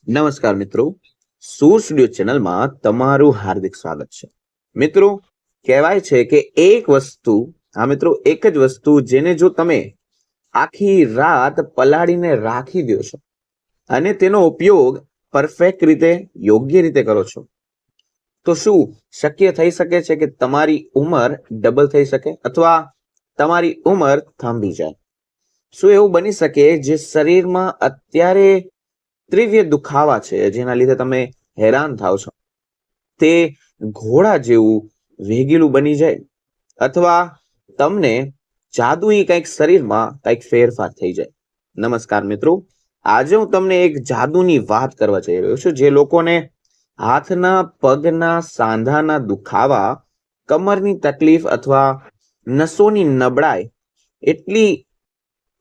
નમસ્કાર મિત્રો, સૂર સ્ટુડિયો ચેનલમાં તમારું હાર્દિક સ્વાગત છે. મિત્રો, કહેવાય છે કે એક જ વસ્તુ જેને જો તમે આખી રાત પલાળીને રાખી દો છો અને તેનો ઉપયોગ પરફેક્ટ રીતે યોગ્ય રીતે કરો છો તો શું શક્ય થઈ શકે છે કે તમારી ઉંમર ડબલ થઈ શકે અથવા તમારી ઉંમર થાંભી જાય? શું એવું બની શકે જે શરીરમાં અત્યારે તીવ્ર દુખાવા છે જેના લીધે તમે હેરાન થાવ છો તે ઘોડા જેવું વેગીલું બની જાય અથવા તમને જાદુઈ કંઈક શરીરમાં કંઈક ફેરફાર થઈ જાય? નમસ્કાર મિત્રો, આજે હું તમને એક જાદુની વાત કરવા જઈ રહ્યો છું જે લોકોને હાથના, પગના, સાંધાના દુખાવા, કમરની તકલીફ અથવા નસોની નબળાઈ એટલી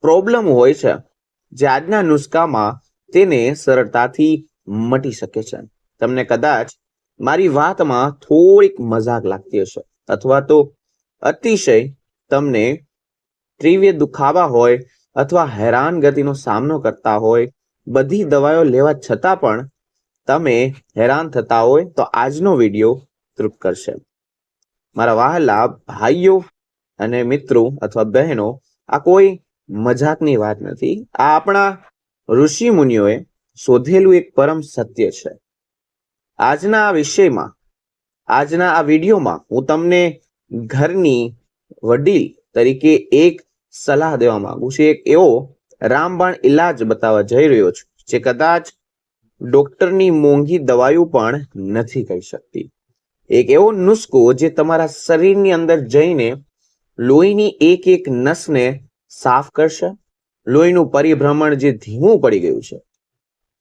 પ્રોબ્લેમ હોય છે જે આજના નુસ્ખામાં તેને સરળતાથી મટી શકે છે. તમને કદાચ મારી વાતમાં થોડીક મજાક લાગતી હશે અથવા તો અતિશય તમને તીવ્ર દુખાવા હોય અથવા હેરાનગતિનો સામનો કરતા હોય, બધી દવાઓ લેવા છતાં પણ તમે હેરાન થતા હોય તો આજનો વિડીયો તૃપ્ત કરશે. મારા વહાલા ભાઈઓ અને મિત્રો અથવા બહેનો, આ કોઈ મજાકની વાત નથી. આ આપણા ઋષિ મુનિઓએ શોધેલું એક પરમ સત્ય છે. આજના આ વિડીયોમાં હું તમને ઘરની વડીલ તરીકે એક સલાહ દેવા માંગુ છું. એક એવો રામબાણ ઇલાજ બતાવવા જઈ રહ્યો છું જે કદાચ ડોક્ટરની મોંઘી દવાઓ પણ નથી કહી શકતી. એક એવો નુસ્ખો જે તમારા શરીરની અંદર જઈને લોહીની એક એક નસને સાફ કરશે, લોહીનું પરિભ્રમણ જે ધીમું પડી ગયું છે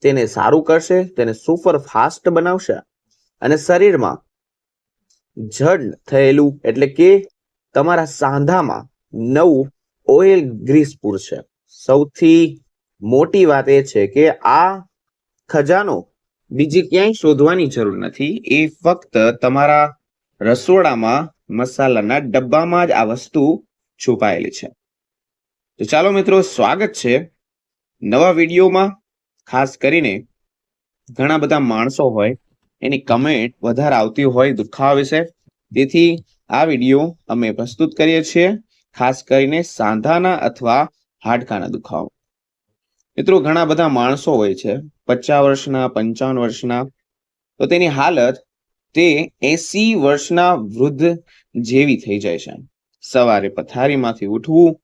તેને સારું કરશે, તેને સુપર ફાસ્ટ બનાવશે અને શરીરમાં જડ થયેલું એટલે કે તમારા સાંધામાં નવું ઓઇલ ગ્રીસ પૂરશે. સૌથી મોટી વાત એ છે કે આ ખજાનો બીજી ક્યાંય શોધવાની જરૂર નથી. એ ફક્ત તમારા રસોડામાં મસાલાના ડબ્બામાં જ આ વસ્તુ છુપાયેલી છે. તો ચાલો મિત્રો, સ્વાગત છે નવા વિડીયોમાં. ખાસ કરીને ઘણા બધા માણસો હોય એની કમેન્ટ વધારે આવતી હોય દુખાવા વિશે, તેથી આ વિડીયો અમે પ્રસ્તુત કરીએ છીએ ખાસ કરીને સાંધાના અથવા હાડકાના દુખાવા. મિત્રો, ઘણા બધા માણસો હોય છે 50 વર્ષના, 55 વર્ષના, તો તેની હાલત તે 80 વર્ષના વૃદ્ધ જેવી થઈ જાય છે. સવારે પથારીમાંથી ઉઠવું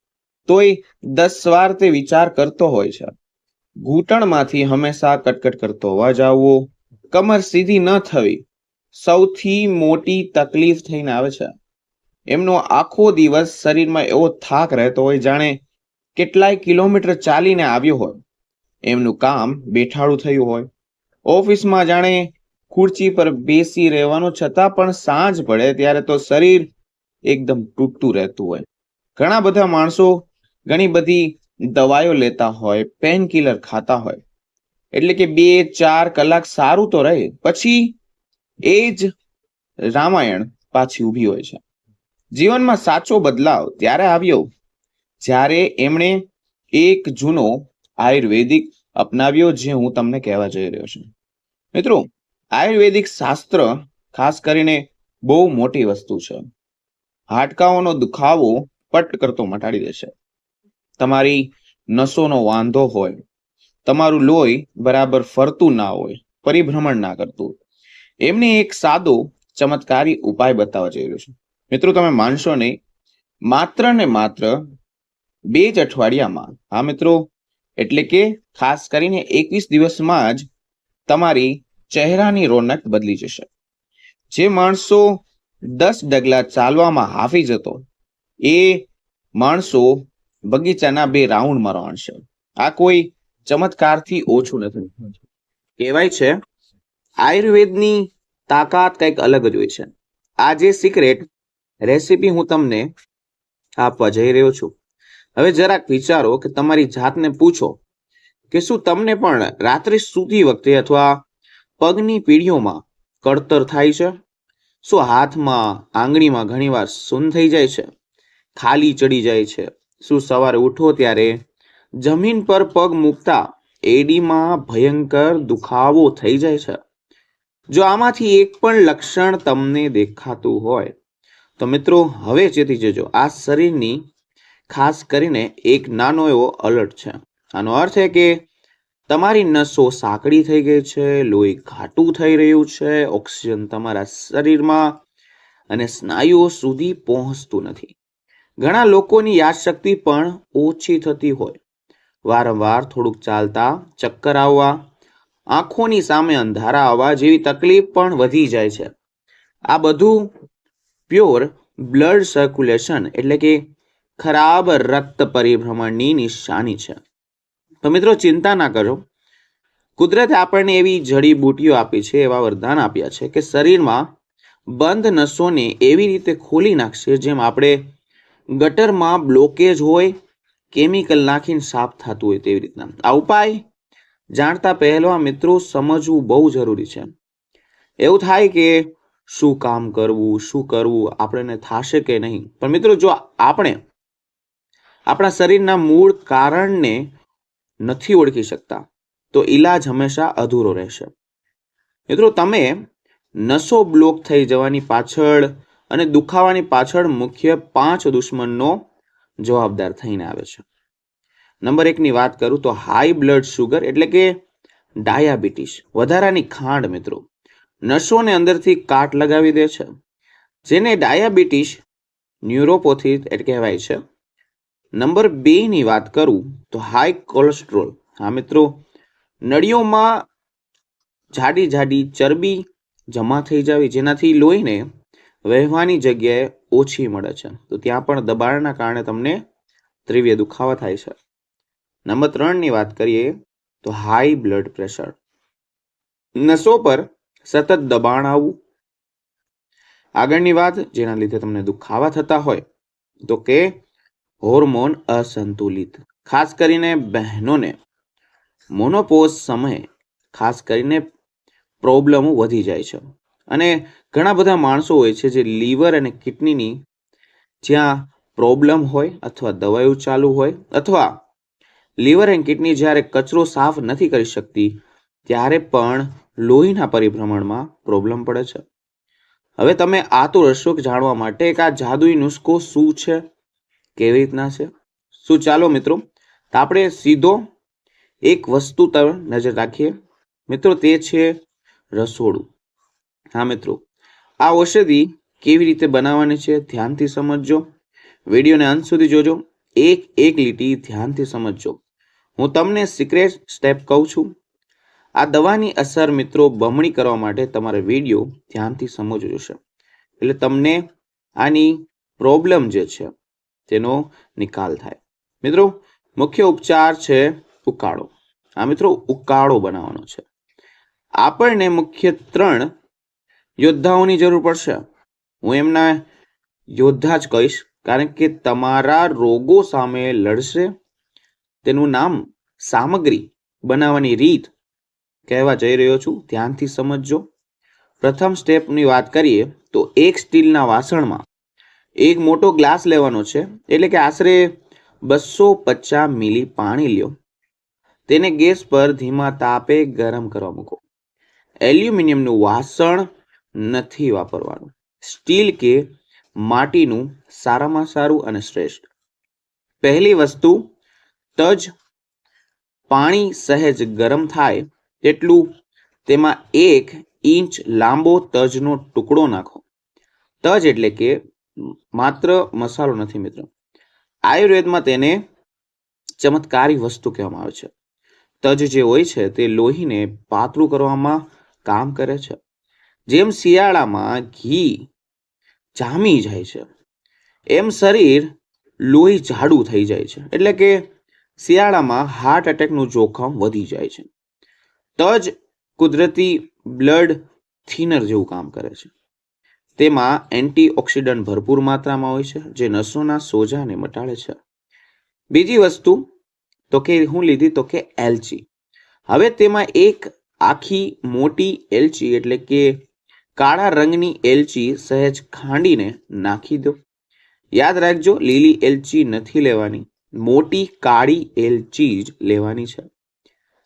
તોય 10 વાર તે વિચાર કરતો હોય છે. ઘૂંટણમાંથી હંમેશા કટકટ કરતો અવાજ આવવો, કમર સીધી ન થવી સૌથી મોટી તકલીફ થઈને આવે છે. એમનો આખો દિવસ શરીરમાં એવો થાક રહેતો હોય જાણે કેટલાય કિલોમીટર ચાલીને આવ્યો હોય. એમનું કામ બેઠાડું થયું હોય. ઓફિસમાં જાણે ખુરચી પર બેસી રહેવાનું છતાં પણ સાંજ પડે ત્યારે તો શરીર એકદમ તૂટતું રહેતું હોય. ઘણા બધા માણસો ઘણી બધી દવાઓ લેતા હોય, પેન કિલર ખાતા હોય, એટલે કે 2-4 કલાક સારું તો રહે, પછી એ જ રામાયણ પાછી ઊભી હોય છે. જીવનમાં સાચો બદલાવ ત્યારે આવ્યો જ્યારે એમણે એક જૂનો આયુર્વેદિક અપનાવ્યો, જે હું તમને કહેવા જઈ રહ્યો છું. મિત્રો, આયુર્વેદિક શાસ્ત્ર ખાસ કરીને બહુ મોટી વસ્તુ છે. હાડકાઓનો દુખાવો પટ કરતો મટાડી દેશે. તમારી નસોનો વાંધો હોય, તમારું લોહી બરાબર ફરતું ના હોય, પરિભ્રમણ ના કરતું, એમને એક સાદો ચમત્કારી ઉપાય બતાવવા જઈ રહ્યો છું. મિત્રો, તમે માનશો નહીં, માત્ર ને માત્ર 2 જ અઠવાડિયામાં, હા મિત્રો, એટલે કે ખાસ કરીને 21 દિવસમાં જ તમારી ચહેરાની રોનક બદલી જશે. જે માણસો 10 ડગલા ચાલવામાં હાફી જતો, એ માણસો બગીચાના 2 રાઉન્ડ મારવાશે. આ કોઈ ચમત્કારથી ઓછું નથી. કહેવાય છે આયુર્વેદની તાકાત કંઈક અલગ જ હોય છે. આ જે સિક્રેટ રેસીપી હું તમને આપવા જઈ રહ્યો છું, હવે જરાક વિચારો કે તમારી જાતને પૂછો કે શું તમને પણ રાત્રે સૂતી વખતે અથવા પગની પીઢીઓમાં કળતર થાય છે? શું હાથમાં, આંગળીમાં ઘણીવાર સૂન થઈ જાય છે, ખાલી ચડી જાય છે? શું સવારે ઉઠો ત્યારે જમીન પર પગ મૂકતા એડીમાં ભયંકર દુખાવો થઈ જાય છે. જો આમાંથી એક પણ લક્ષણ તમને દેખાતું હોય તો મિત્રો હવે ચેતી જજો. આ શરીરની ખાસ કરીને એક નાનો એવો અલર્ટ છે. આનો અર્થ છે કે તમારી નસો સાંકડી થઈ ગઈ છે, લોહી ઘાટું થઈ રહ્યું છે, ઓક્સિજન તમારા શરીરમાં અને સ્નાયુઓ સુધી પહોંચતું નથી. ઘણા લોકોની યાદશક્તિ પણ ઓછી થતી હોય, વારંવાર થોડુંક ચાલતા ચક્કર આવવા, આંખોની સામે અંધારા આવવા જેવી તકલીફ પણ વધી જાય છે. આ બધું પ્યોર બ્લડ સર્ક્યુલેશન એટલે કે ખરાબ રક્ત પરિભ્રમણની નિશાની છે. તો મિત્રો ચિંતા ના કરો. કુદરતે આપણને એવી જડીબુટીઓ આપી છે, એવા વરદાન આપ્યા છે કે શરીરમાં બંધ નસોને એવી રીતે ખોલી નાખશે જેમ આપણે ગટરમાં બ્લોકેજ હોય કેમિકલ નાખીને સાફ થતું હોય તેવી રીતના. આ ઉપાય જાણતા પહેલા મિત્રો સમજવું બહુ જરૂરી છે. એવું થાય કે શું કામ કરવું, શું કરવું, આપણને થશે કે નહીં. પણ મિત્રો જો આપણે આપણા શરીરના મૂળ કારણને નથી ઓળખી શકતા તો ઈલાજ હંમેશા અધૂરો રહેશે. મિત્રો તમે નસો બ્લોક થઈ જવાની પાછળ અને દુખાવાની પાછળ મુખ્ય 5 દુશ્મનનો જવાબદાર થઈને આવે છે. નંબર 1 ની વાત કરું તો હાઈ બ્લડ શુગર એટલે કે ડાયાબિટીસ, વધારાની ખાંડ. મિત્રો નસોને અંદરથી કાટ લગાવી દે છે, જેને ડાયાબિટીસ ન્યુરોપોથી કહેવાય છે. નંબર 2 ની વાત કરું તો હાઈ કોલેસ્ટ્રોલ. હા મિત્રો, નળીઓમાં જાડી જાડી ચરબી જમા થઈ જાવી, જેનાથી લોહીને વહેવાની જગ્યાએ ઓછી મળે છે, તો ત્યાં પણ દબાણના કારણે તમને તીવ્ર દુખાવા થાય છે. નંબર 3 ની વાત કરીએ તો હાઈ બ્લડ પ્રેશર, નસો પર સતત દબાણ આવવું. આગળની વાત જેના લીધે તમને દુખાવા થતા હોય તો કે હોર્મોન અસંતુલિત, ખાસ કરીને બહેનોને મોનોપોઝ સમયે ખાસ કરીને પ્રોબ્લેમો વધી જાય છે. અને ઘણા બધા માણસો હોય છે જે લીવર અને કિડનીની જ્યાં પ્રોબ્લેમ હોય અથવા દવાઓ ચાલુ હોય અથવા લીવર એન્ડ કિડની જ્યારે કચરો સાફ નથી કરી શકતી ત્યારે પણ લોહીના પરિભ્રમણમાં પ્રોબ્લેમ પડે છે. હવે તમે આતુર હશો જાણવા માટે કે આ જાદુઈ નુસ્ખો શું છે, કેવી રીતના છે. શું ચાલો મિત્રો આપણે સીધો એક વસ્તુ પર નજર રાખીએ. મિત્રો તે છે રસોડું. હા મિત્રો, આ ઔષધિ કેવી રીતે બનાવવાની છે ધ્યાનથી સમજજો. વિડીયોને અંત સુધી જોજો, એક લીટી ધ્યાનથી સમજજો. હું તમને સિક્રેટ સ્ટેપ કહું છું. આ દવાની અસર મિત્રો બમણી કરવા માટે તમારે વિડીયો ધ્યાનથી સમજવો જોશે, એટલે તમને આની પ્રોબ્લેમ જે છે તેનો નિકાલ થાય. મિત્રો મુખ્ય ઉપચાર છે ઉકાળો. આ મિત્રો ઉકાળો બનાવવાનો છે. આપણને મુખ્ય 3 યોદ્ધાઓની જરૂર પડશે. હું એમના યોદ્ધા જ કહીશ કારણ કે તમારા રોગો સામે લડશે. તેનું નામ સામગ્રી બનાવવાની રીત કહેવા જઈ રહ્યો છું, ધ્યાનથી સમજજો. પ્રથમ સ્ટેપની વાત કરીએ તો એક સ્ટીલના વાસણમાં એક મોટો ગ્લાસ લેવાનો છે, એટલે કે આશરે 250 મિલી પાણી લ્યો. તેને ગેસ પર ધીમા તાપે ગરમ કરવા મૂકો. એલ્યુમિનિયમનું વાસણ નથી વાપરવાનું, સ્ટીલ કે માટીનું સારામાં સારું અને શ્રેષ્ઠ. પહેલી વસ્તુ તજ. પાણી સહેજ ગરમ થાય તેટલું તેમાં 1 ઇંચ લાંબો તજનો ટુકડો નાખો. તજ એટલે કે માત્ર મસાલો નથી મિત્રો, આયુર્વેદમાં તેને ચમત્કારી વસ્તુ કહેવામાં આવે છે. તજ જે હોય છે તે લોહીને પાતળું કરવામાં કામ કરે છે. જેમ શિયાળામાં ઘી જામી જાય છે એમ શરીર લોહી જાડું થઈ જાય છે, એટલે કે શિયાળામાં હાર્ટ એટેકનું જોખમ વધી જાય છે. તજ કુદરતી બ્લડ થિનર જેવું કામ કરે છે. તેમાં એન્ટીઓક્સિડન્ટ ભરપૂર માત્રામાં હોય છે જે નસોના સોજાને મટાડે છે. બીજી વસ્તુ તો કે હું લીધી તો કે એલચી. હવે તેમાં એક આખી મોટી એલચી એટલે કે કાળા રંગની એલચી સહેજ ખાંડીને નાખી દો. યાદ રાખજો, લીલી એલચી નથી લેવાની, મોટી કાળી એલચી જ લેવાની છે.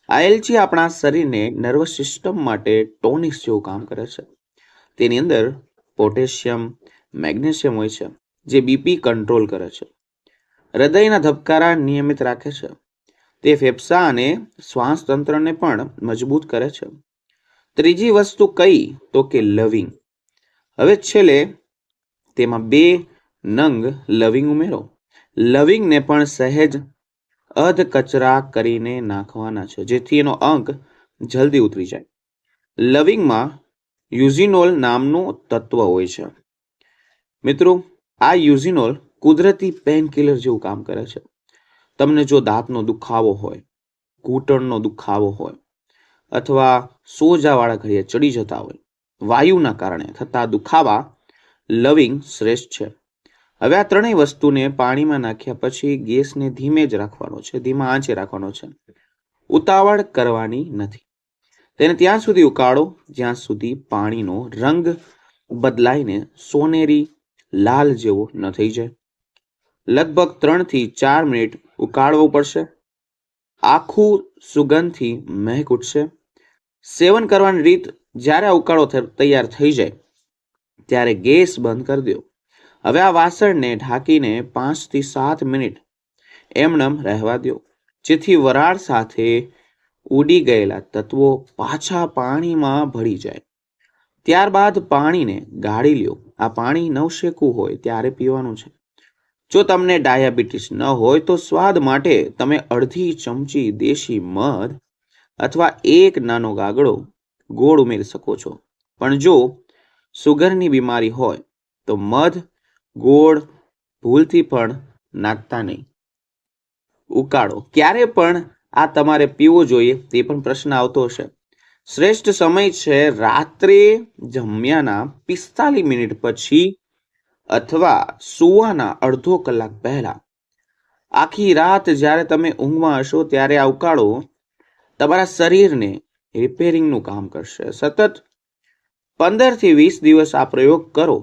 આ એલચી આપણા શરીરને નર્વસ સિસ્ટમ માટે ટોનિક્સ જેવું કામ કરે છે. તેની અંદર પોટેશિયમ, મેગ્નેશિયમ હોય છે, જે બીપી કંટ્રોલ કરે છે, હૃદયના ધબકારા નિયમિત રાખે છે, તે ફેફસા અને શ્વાસ તંત્રને પણ મજબૂત કરે છે. ત્રીજી વસ્તુ કઈ તો કે લવિંગ. હવે છેલ્લે તેમાં 2 નંગ લવિંગ ઉમેરો. લવિંગને પણ સહેજ અધ કચરા કરીને નાખવાના છે, જેથી એનો અંક જલ્દી ઉતરી જાય. લવિંગમાં યુઝિનોલ નામનું તત્વ હોય છે. મિત્રો, આ યુઝિનોલ કુદરતી પેન કિલર જેવું કામ કરે છે. તમને જો દાંતનો દુખાવો હોય, ઘૂંટણનો દુખાવો હોય, અથવા સોજાવાળા ઘડિયા ચડી જતા હોય, વાયુના કારણે થતા દુખાવા લવિંગ શ્રેષ્ઠ છે. હવે આ ત્રણેય વસ્તુને પાણીમાં નાખ્યા પછી ગેસને ધીમે જ રાખવાનો છે, ધીમા આંચે રાખવાનો છે. ઉતાવળ કરવાની નથી. તેને ત્યાં સુધી ઉકાળો જ્યાં સુધી પાણીનો રંગ બદલાઈને સોનેરી લાલ જેવો ન થઈ જાય. લગભગ 3 થી 4 મિનિટ ઉકાળવું પડશે. આખું સુગંધથી મહેક ઉઠશે. સેવન કરવાની રીત: જ્યારે આ ઉકાળો તૈયાર થઈ જાય ત્યારે ગેસ બંધ કરી દો. હવે આ વાસણને ઢાંકીને 5 થી 7 મિનિટ એમનેમ રહેવા દો, જેથી વરાળ સાથે ઉડી ગયેલા તત્વો પાછા પાણીમાં ભળી જાય. ત્યારબાદ પાણીને ગાળી લ્યો. આ પાણી નવશેકું હોય ત્યારે પીવાનું છે. જો તમને ડાયાબિટીસ ન હોય તો સ્વાદ માટે તમે અડધી ચમચી દેશી મધ અથવા 1 નાનો ગાગડો ગોળ ઉમેરી શકો છો. પણ જો સુગરની બીમારી હોય તો મધ, ગોળ ભૂલથી પણ નાખતા નહીં. ઉકાળો ક્યારે પણ આ તમારે પીવો જોઈએ તે પણ પ્રશ્ન આવતો હશે. શ્રેષ્ઠ સમય છે રાત્રે જમ્યાના 45 મિનિટ પછી અથવા સૂવાના અડધો કલાક પહેલા. આખી રાત જ્યારે તમે ઊંઘમાં હશો ત્યારે આ ઉકાળો તમારા શરીરને રિપેરિંગનું કામ કરશે. સતત 15 થી 20 દિવસ આ પ્રયોગ કરો.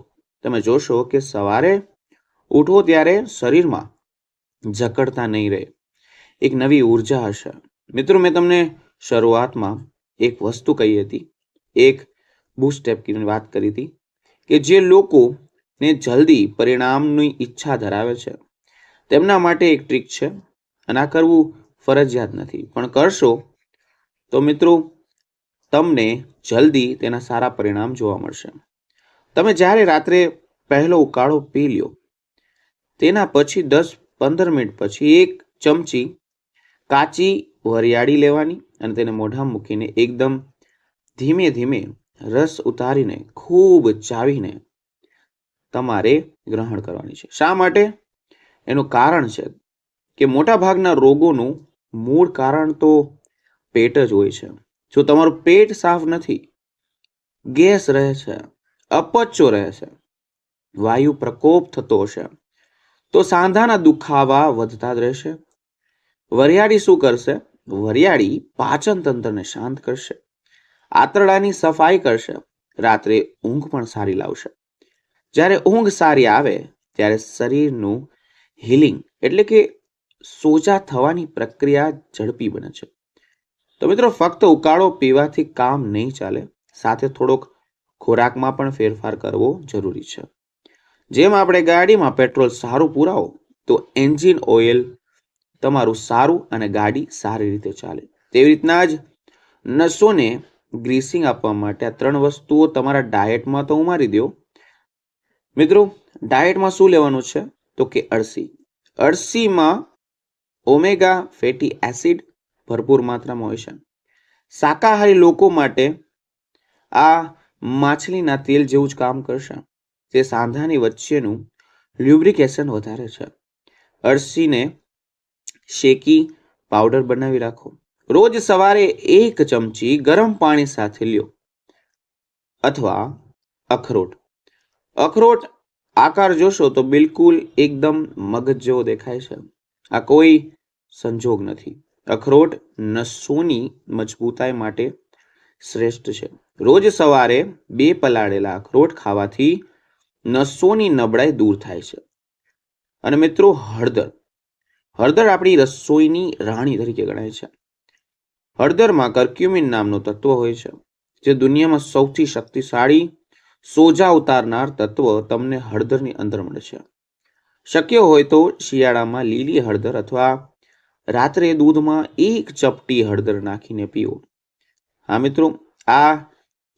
તમે જોશો કે સવારે ઉઠો ત્યારે શરીરમાં જકડતા નહીં રહે, એક નવી ઉર્જા હશે. મિત્રો, મેં તમને શરૂઆતમાં એક વસ્તુ કહી હતી, એક બૂસ્ટ સ્ટેપની વાત કરી હતી, કે જે લોકોને જલ્દી પરિણામની ઈચ્છા ધરાવે છે તેમના માટે એક ટ્રીક છે. અને આ કરવું ફરજિયાત નથી, પણ કરશો તો મિત્રો તમને જલ્દી તેના સારા પરિણામ જોવા મળશે. તમે જ્યારે રાત્રે પહેલો ઉકાળો પી લ્યો તેના પછી 10-15 મિનિટ પછી 1 ચમચી કાચી વરિયાળી લેવાની અને તેને મોઢામાં મૂકીને એકદમ ધીમે ધીમે રસ ઉતારીને ખૂબ ચાવીને તમારે ગ્રહણ કરવાની છે. શા માટે? એનું કારણ છે કે મોટા ભાગના રોગોનું મૂળ કારણ તો પેટ જ હોય છે. જો તમારું પેટ સાફ નથી, ગેસ રહે છે, અપચો રહે છે, વાયુ પ્રકોપ થતો હશે, તો સાંધાના દુખાવા વધતા જ રહેશે. વરિયાળી શું કરશે? વરિયાળી પાચન તંત્રને શાંત કરશે, આંતરડાની સફાઈ કરશે, રાત્રે ઊંઘ પણ સારી લાવશે. જ્યારે ઊંઘ સારી આવે ત્યારે શરીરનું હીલિંગ એટલે કે સોજા થવાની પ્રક્રિયા ઝડપી બને છે. તો મિત્રો, ફક્ત ઉકાળો પીવાથી કામ નહીં ચાલે, સાથે થોડોક ખોરાકમાં પણ ફેરફાર કરવો જરૂરી છે. જેમ આપણે ગાડીમાં પેટ્રોલ સારું પુરાવો તો એન્જિન ઓઇલ તમારું સારું અને ગાડી સારી રીતે ચાલે, તેવી રીતના જ નસોને ગ્રીસિંગ આપવા માટે આ 3 વસ્તુઓ તમારા ડાયટમાં તો ઉમેરી દો. મિત્રો, ડાયટમાં શું લેવાનું છે તો કે અળસી. અળસીમાં ઓમેગા ફેટી એસિડ ભરપૂર માત્રામાં હોય છે. શાકાહારી લોકો માટે આ માછલીના તેલ જેવું જ કામ કરશે. તે સાંધાની વચ્ચેનું લ્યુબ્રિકેશન વધારે છે. અળસીને શેકી પાવડર બનાવી રાખો. રોજ સવારે 1 ચમચી ગરમ પાણી સાથે લ્યો. અથવા અખરોટ. અખરોટ આકાર જોશો તો બિલકુલ એકદમ મગજ જેવો દેખાય છે. આ કોઈ સંજોગ નથી. અખરોટ નસોની મજબૂતાઈ માટે શ્રેષ્ઠ છે. રોજ સવારે 2 પલાળેલા અખરોટ ખાવાથી નસોની નબળાઈ દૂર થાય છે. અને મિત્રો, હળદર આપણી રસોઈની રાણી તરીકે ગણાય છે. હળદરમાં કર્ક્યુમિન નામનું તત્વ હોય છે, જે દુનિયામાં સૌથી શક્તિશાળી સોજા ઉતારનાર તત્વ તમને હળદરની અંદર મળે છે. શક્ય હોય તો શિયાળામાં લીલી હળદર અથવા રાત્રે દૂધમાં એક ચપટી હળદર નાખીને પીવો. હા મિત્રો, આ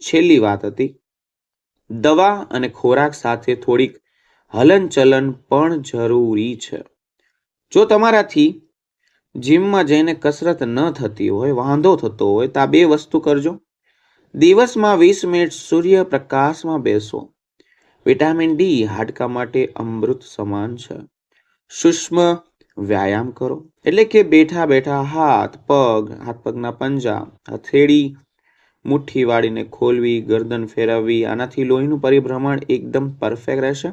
છેલ્લી વાત હતી. દવા અને ખોરાક સાથે થોડીક હલનચલન પણ જરૂરી છે. જો તમારાથી જીમમાં જઈને કસરત ન થતી હોય, વાંધો થતો હોય, તો આ 2 વસ્તુ કરજો. દિવસમાં 20 મિનિટ સૂર્યપ્રકાશમાં બેસો. વિટામિન ડી હાડકા માટે અમૃત સમાન છે. સૂક્ષ્મ વ્યાયામ કરો, એટલે કે બેઠા બેઠા હાથ પગના પંજા, હથેળી મુઠ્ઠી વાળીને ખોલવી, ગરદન ફેરવવી. આનાથી લોહીનું પરિભ્રમણ એકદમ પરફેક્ટ રહેશે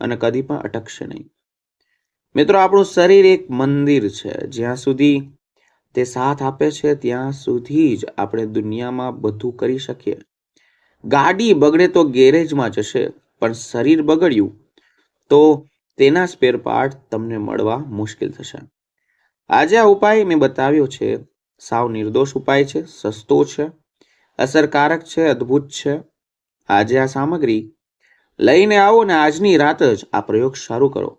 અને કદી પણ અટકશે નહીં. મિત્રો, આપણું શરીર એક મંદિર છે. જ્યાં સુધી તે સાથ આપે છે ત્યાં સુધી જ આપણે દુનિયામાં બધું કરી શકીએ. ગાડી બગડે તો ગેરેજમાં જશે, પણ શરીર બગડ્યું તો તેના સ્પેર પાર્ટ તમને મળવા મુશ્કેલ થશે. આજે આ ઉપાય મેં બતાવ્યો છે, સાવ નિર્દોષ ઉપાય છે, સસ્તો છે, અસરકારક છે, અદ્ભુત છે. આજે આ સામગ્રી લઈને આવો ને આજની રાત જ આ પ્રયોગ શરૂ કરો.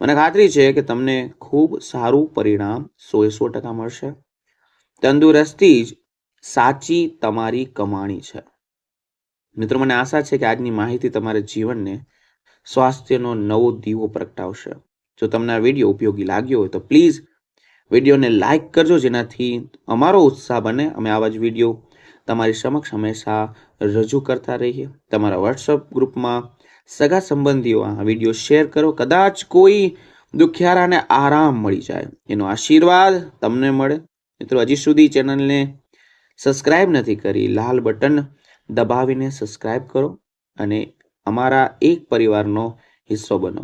મને ખાતરી છે કે તમને ખૂબ સારું પરિણામ 100% મળશે. તંદુરસ્તી જ સાચી તમારી કમાણી છે. મિત્રો, મને આશા છે કે આજની માહિતી તમારા જીવનને સ્વાસ્થ્યનો નવો દીવો પ્રગટાવશે. જો તમને આ વિડીયો ઉપયોગી લાગ્યો હોય તો પ્લીઝ વિડીયોને લાઈક કરજો, જેનાથી અમારો ઉત્સાહ બને. અમે આવા જ વિડીયો તમારી સમક્ષ હંમેશા રજૂ કરતા રહીએ. તમારા વોટ્સઅપ ગ્રુપમાં સગા સંબંધીઓ આ વિડીયો શેર કરો. કદાચ કોઈ દુખિયારાને આરામ મળી જાય, એનો આશીર્વાદ તમને મળે. મિત્રો, હજી સુધી ચેનલને સબસ્ક્રાઇબ નથી કરી, લાલ બટન દબાવીને સબસ્ક્રાઇબ કરો અને અમારા એક પરિવારનો હિસ્સો બનો.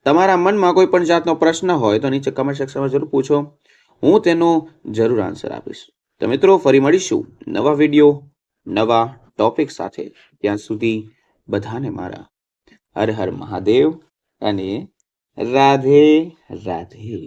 તમારા મનમાં કોઈ પણ જાતનો પ્રશ્ન હોય તો નીચે કમેન્ટ સેક્શનમાં જરૂર પૂછો. હું તેનો જરૂર આન્સર આપીશ. તો મિત્રો, ફરી મળીશું નવા વિડીયો, નવા ટોપિક સાથે. ત્યાં સુધી બધાને મારા હર હર મહાદેવ અને રાધે રાધે.